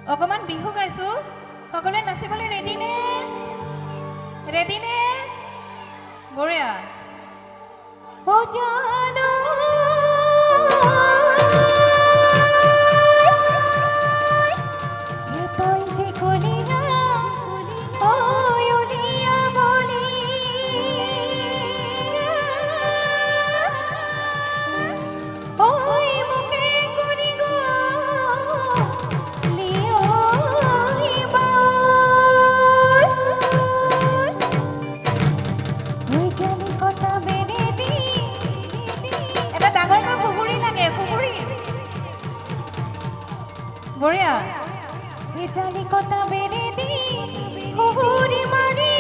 অকমান বিহু গাইছো সকলোৱে নাচিবলৈ ৰেডি নে বঢ়িয়া ও জানো বঢ়িয়া এই জালি কটা বেৰে দি হুহুৰি মাৰি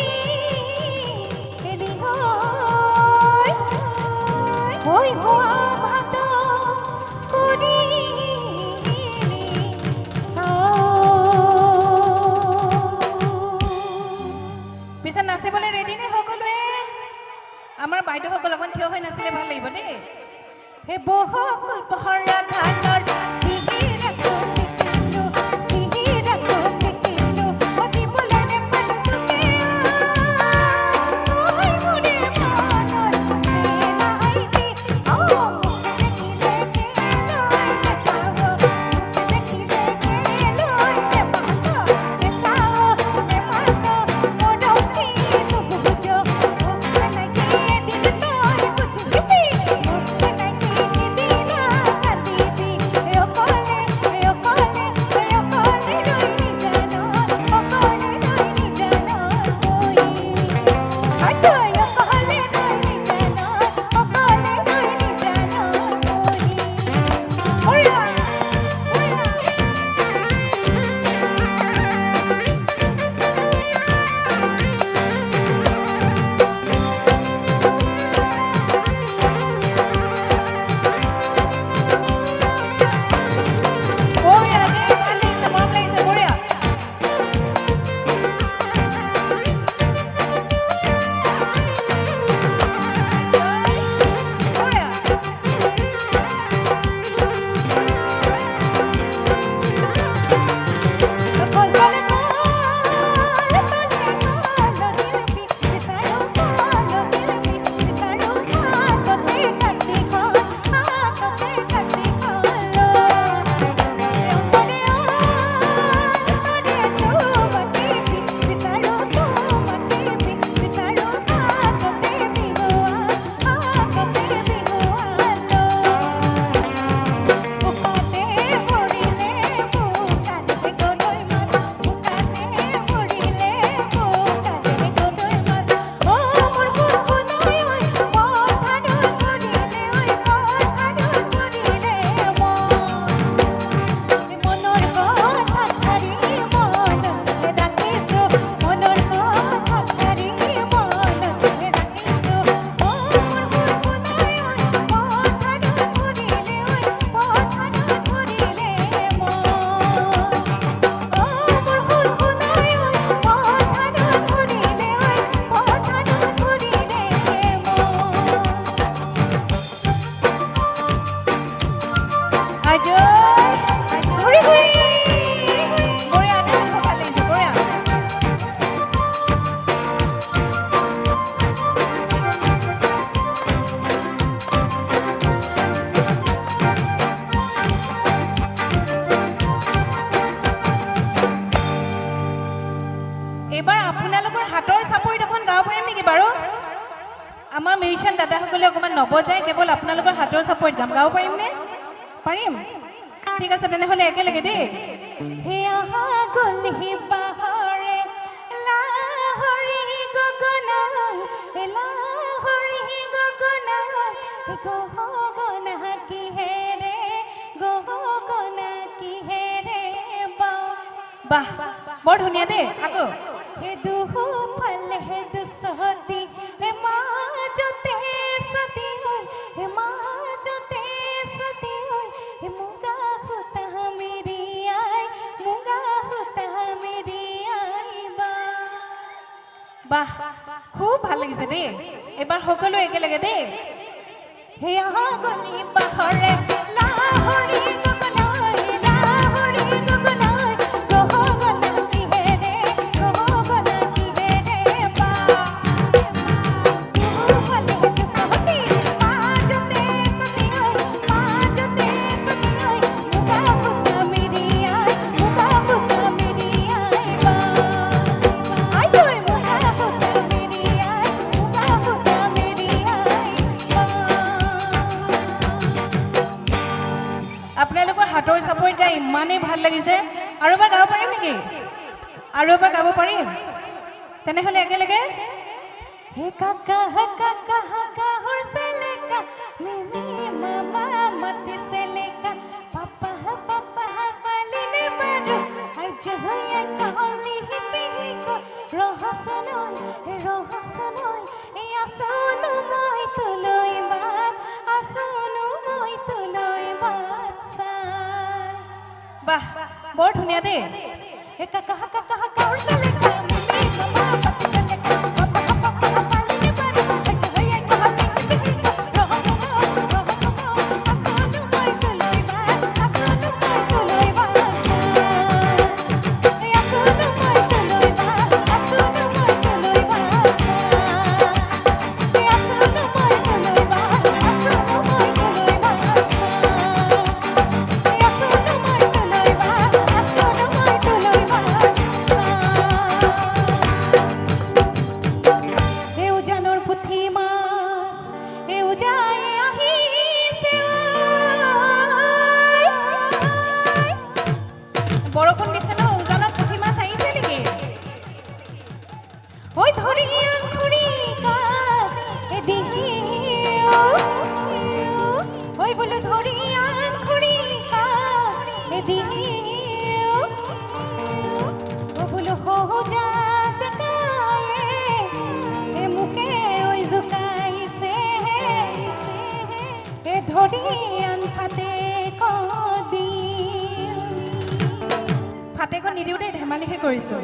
এলি হৈ হোৱা ভাত কৰি পিছত নাচিবলৈ ৰেডি নে সকলোৱে আমাৰ বাইদেউসকল অকণ থিয় হৈ নাচিলে ভাল লাগিব দেই হে বহকল পহৰা ধানৰ আমাৰ মিউজিচিয়ান দাদাসকলে অকমান নবজায় কেৱল আপোনালোকৰ হাতৰ চাপৰিত গাম গাব পাৰিমনে পাৰিম ঠিক আছে তেনেহ'লে একেলগে দেই হে আহা গলহি বাহৰে লাহৰি গগনা লাহৰি গগনা গগনা কিহেৰে বাহ বৰ ধুনীয়া দেই আকৌ হে দুহু ফালে হে দুসহতি হে মাজতে সতি হে মাজতে সতি হে মুগা হোতা মেরি আই বাহ খুব ভাল লাগিছে দেই এবাৰ সকলো একেলগে দেই হে আহা গলি বাহৰে লাহৰি গগনাই ইমানেই ভাল লাগিছে আৰু এবাৰ গাব পাৰিম নেকি আৰু এবাৰ গাব পাৰিম তেনেহ'লে একেলগে হে কাকা হৰসেলেকা মিমি মামা মতিসেলেকা পাপা কালিনে বাদু আজ হইয়া কালি হিপিকো ৰহসনয় এই আসনো মই তুলৈ বাট আসনো মই তুলৈ বাট চাই বাহ বৰ ধুনীয়া দেই হে কাকা হৰসেলেকা মিমি মামা মতিসেলেকা বৰষুণ দিছে ন উজানত পুঠি মাছ আহিছে নেকি ঐ ধৰিয়ান খুৰিকা এদিহিও ঐ বোলো ধৰিয়ান খুৰিকা এদিহিও ও বোলো হৌজাত কায়ে এ মুকে ঐ জুকাইছে এ ধৰিয়ান ফাটে কদি ফাটেকো নিদিওঁ দেই ধেমালিহে কৰিছোঁ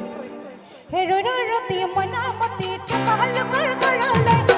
হে ৰৈ ৰৈ ৰতি মইনা মতি তোমালোকৰ ঘৰলৈ